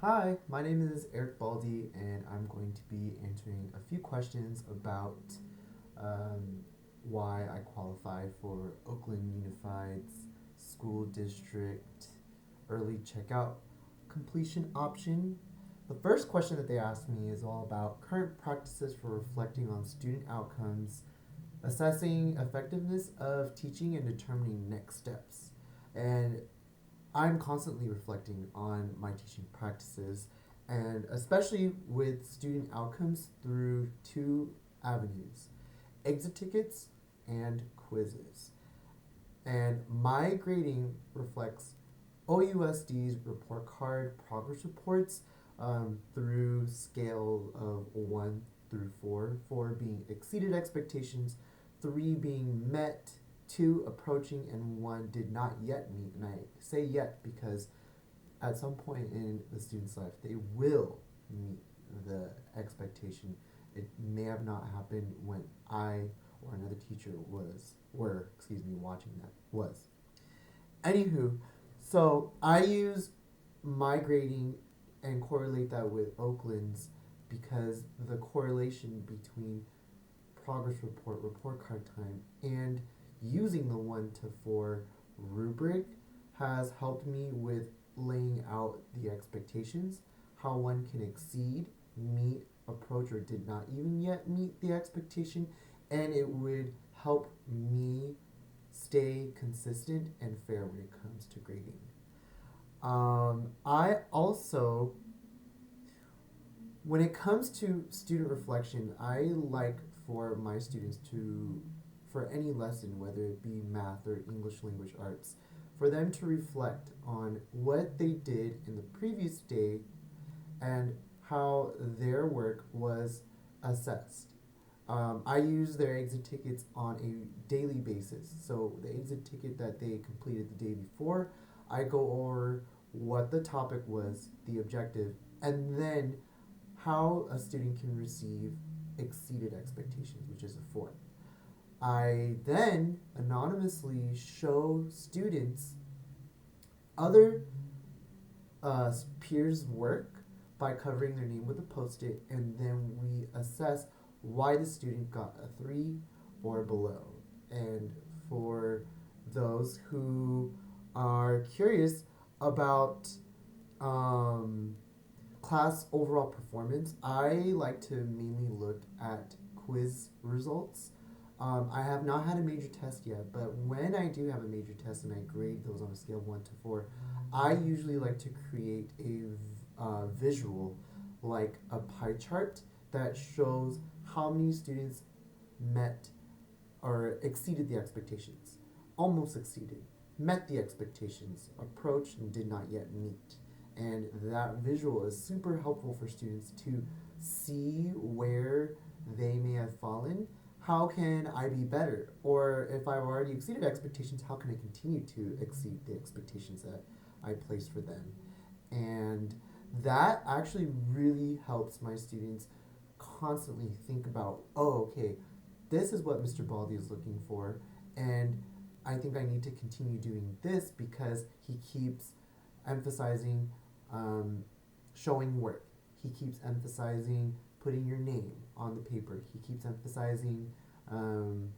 Hi, my name is Eric Baldy, and I'm going to be answering a few questions about um, why I qualify for Oakland Unified's school district early checkout completion option. The first question that they asked me is all about current practices for reflecting on student outcomes, assessing effectiveness of teaching, and determining next steps. And I'm constantly reflecting on my teaching practices, and especially with student outcomes through two avenues: exit tickets and quizzes. And my grading reflects OUSD's report card progress reports through scale of 1 through 4, 4 being exceeded expectations, 3 being met, 2 approaching, and 1 did not yet meet. And I say yet because at some point in the student's life, they will meet the expectation. It may have not happened when I or another teacher watching that was. Anywho, so I use my grading and correlate that with Oakland's because the correlation between progress report, report card time, and using the 1 to 4 rubric has helped me with laying out the expectations, how one can exceed, meet, approach, or did not even yet meet the expectation, and it would help me stay consistent and fair when it comes to grading. I also, when it comes to student reflection, I like for my students to, for any lesson, whether it be math or English language arts, for them to reflect on what they did in the previous day and how their work was assessed. I use their exit tickets on a daily basis. So the exit ticket that they completed the day before, I go over what the topic was, the objective, and then how a student can receive exceeded expectations, which is a 4. I then anonymously show students other peers' work by covering their name with a post-it, and then we assess why the student got a 3 or below. And for those who are curious about um, class overall performance, I like to mainly look at quiz results. I have not had a major test yet, but when I do have a major test and I grade those on a scale of 1 to 4, I usually like to create a visual, like a pie chart that shows how many students met or exceeded the expectations, almost exceeded, met the expectations, approached, and did not yet meet. And that visual is super helpful for students to see where they may have fallen. How can I be better? Or if I've already exceeded expectations, how can I continue to exceed the expectations that I placed for them? And that actually really helps my students constantly think about, oh, okay, this is what Mr. Baldy is looking for, and I think I need to continue doing this because he keeps emphasizing showing work. He keeps emphasizing putting your name on the paper. He keeps emphasizing um,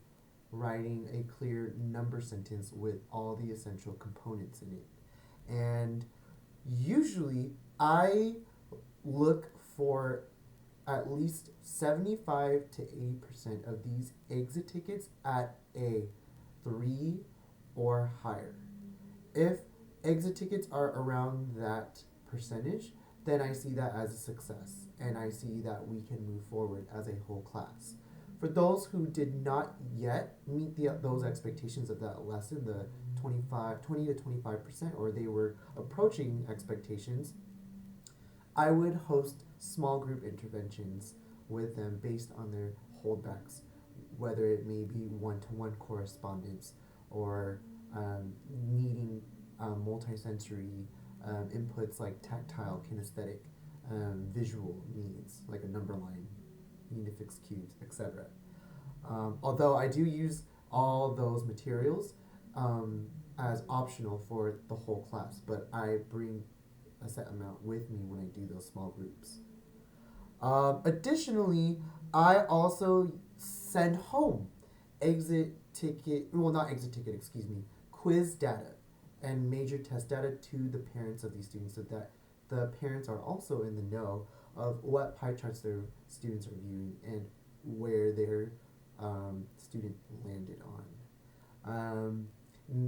writing a clear number sentence with all the essential components in it. And usually I look for at least 75 to 80% of these exit tickets at a 3 or higher. If exit tickets are around that percentage, then I see that as a success and I see that we can move forward as a whole class. For those who did not yet meet those expectations of that lesson, the 20 to 25%, or they were approaching expectations, I would host small group interventions with them based on their holdbacks, whether it may be one to one correspondence or needing multisensory inputs like tactile, kinesthetic, visual needs like a number line, unifix cubes, etc. Although I do use all those materials as optional for the whole class, but I bring a set amount with me when I do those small groups. Additionally, I also send home not exit ticket, excuse me, quiz data and major test data to the parents of these students so that the parents are also in the know of what pie charts their students are viewing and where their student landed on.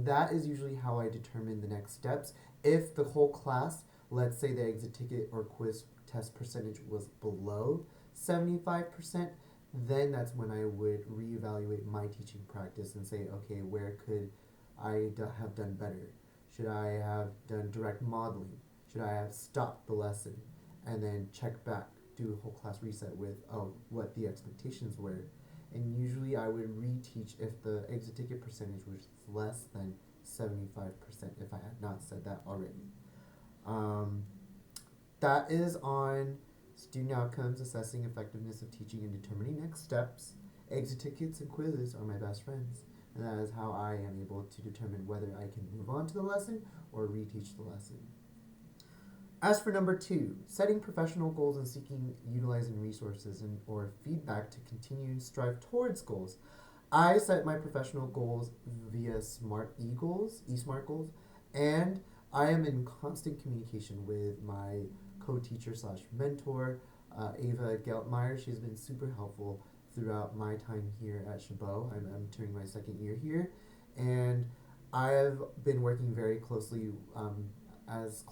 That is usually how I determine the next steps. If the whole class, let's say the exit ticket or quiz test percentage was below 75%, then that's when I would reevaluate my teaching practice and say, okay, where could have done better? Should I have done direct modeling? Should I have stopped the lesson and then check back, do a whole class reset with what the expectations were? And usually I would reteach if the exit ticket percentage was less than 75% if I had not said that already. That is on student outcomes, assessing effectiveness of teaching and determining next steps. Exit tickets and quizzes are my best friends. And that is how I am able to determine whether I can move on to the lesson or reteach the lesson. As for number 2, setting professional goals and seeking utilizing resources or feedback to continue and strive towards goals. I set my professional goals via SMART goals, eSMART goals, and I am in constant communication with my co-teacher / mentor, Ava Geltmeyer. She's been super helpful throughout my time here at Chabot. I'm entering my second year here, and I've been working very closely, as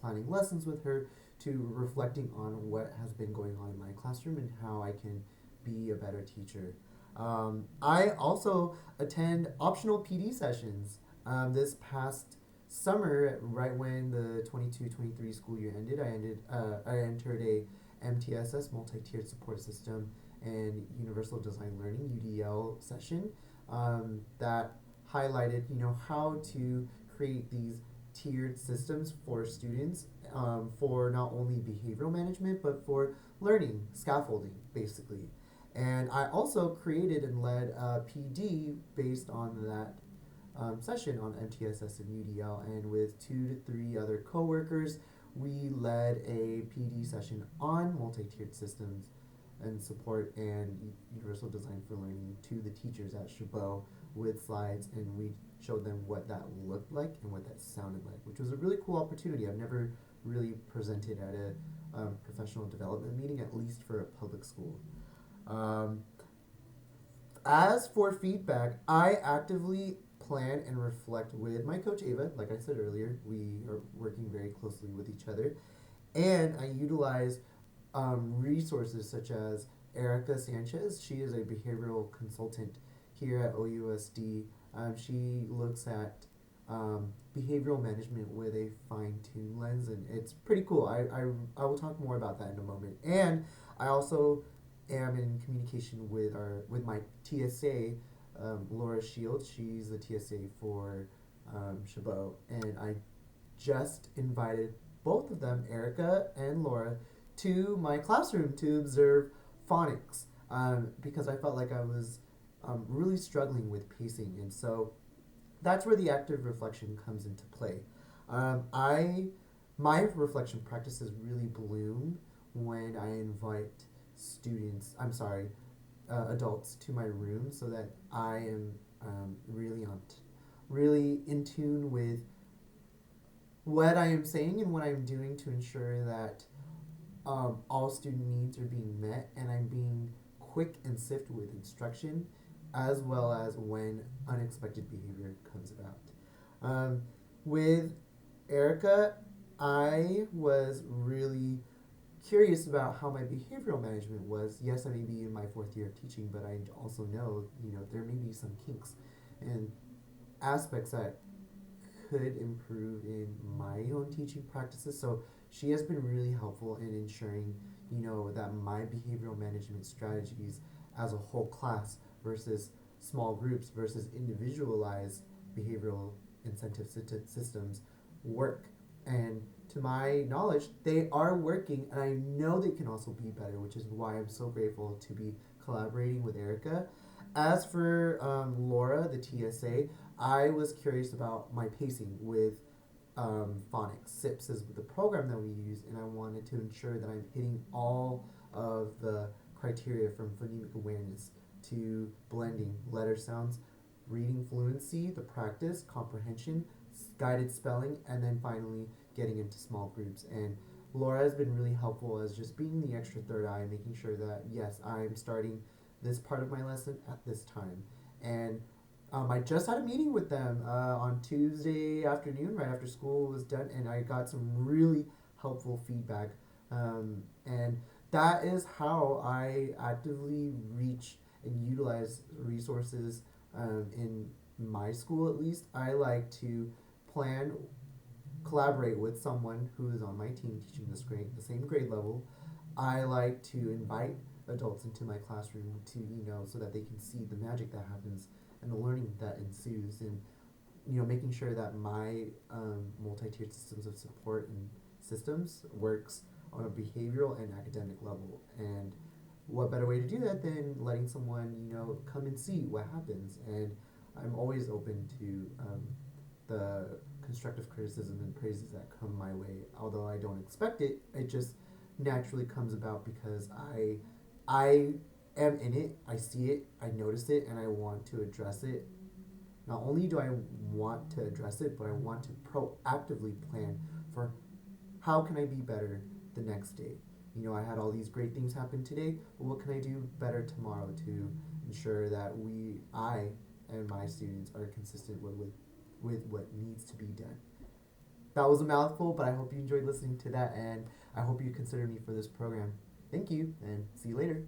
planning lessons with her, to reflecting on what has been going on in my classroom and how I can be a better teacher. I also attend optional PD sessions. This past summer, right when the 22-23 school year ended, I entered a MTSS, multi-tiered support system, and universal design learning (UDL) session that highlighted how to create these tiered systems for students, for not only behavioral management but for learning scaffolding basically. And I also created and led a PD based on that session on MTSS and UDL, and with 2 to 3 other coworkers, we led a PD session on multi-tiered systems and support and universal design for learning to the teachers at Chabot with slides, and we showed them what that looked like and what that sounded like, which was a really cool opportunity. I've never really presented at a professional development meeting, at least for a public school. As for feedback, I actively plan and reflect with my coach Ava. Like I said earlier, we are working very closely with each other, and I utilize resources such as Erica Sanchez. She is a behavioral consultant here at OUSD. She looks at behavioral management with a fine-tuned lens, and it's pretty cool. I will talk more about that in a moment. And I also am in communication with my TSA, Laura Shields. She's the TSA for Chabot, and I just invited both of them, Erica and Laura, to my classroom to observe phonics, because I felt like I was really struggling with pacing, and so that's where the active reflection comes into play. My reflection practices really bloom when I invite adults to my room, so that I am really in tune with what I am saying and what I'm doing to ensure that all student needs are being met, and I'm being quick and swift with instruction, as well as when unexpected behavior comes about. With Erica, I was really curious about how my behavioral management was. Yes, I may be in my 4th year of teaching, but I also know, there may be some kinks and aspects that could improve in my own teaching practices. So she has been really helpful in ensuring, that my behavioral management strategies as a whole class versus small groups versus individualized behavioral incentive systems work. And to my knowledge, they are working, and I know they can also be better, which is why I'm so grateful to be collaborating with Erica. As for Laura, the TSA, I was curious about my pacing with phonics. SIPS is the program that we use, and I wanted to ensure that I'm hitting all of the criteria from phonemic awareness to blending letter sounds, reading fluency, the practice, comprehension, guided spelling, and then finally getting into small groups. And Laura has been really helpful as just being the extra third eye, making sure that yes, I'm starting this part of my lesson at this time. And I just had a meeting with them on Tuesday afternoon, right after school was done, and I got some really helpful feedback. And that is how I actively reach and utilize resources in my school, at least. I like to plan, collaborate with someone who is on my team teaching this grade, the same grade level. I like to invite adults into my classroom to, so that they can see the magic that happens and the learning that ensues, and making sure that my multi-tiered systems of support and systems works on a behavioral and academic level. And what better way to do that than letting someone come and see what happens. And I'm always open to the constructive criticism and praises that come my way, although I don't expect it. It just naturally comes about because I am in it, I see it, I notice it, and I want to address it. Not only do I want to address it, but I want to proactively plan for how can I be better the next day. I had all these great things happen today, but what can I do better tomorrow to ensure that I and my students are consistent with what needs to be done. That was a mouthful, but I hope you enjoyed listening to that, and I hope you consider me for this program. Thank you, and see you later.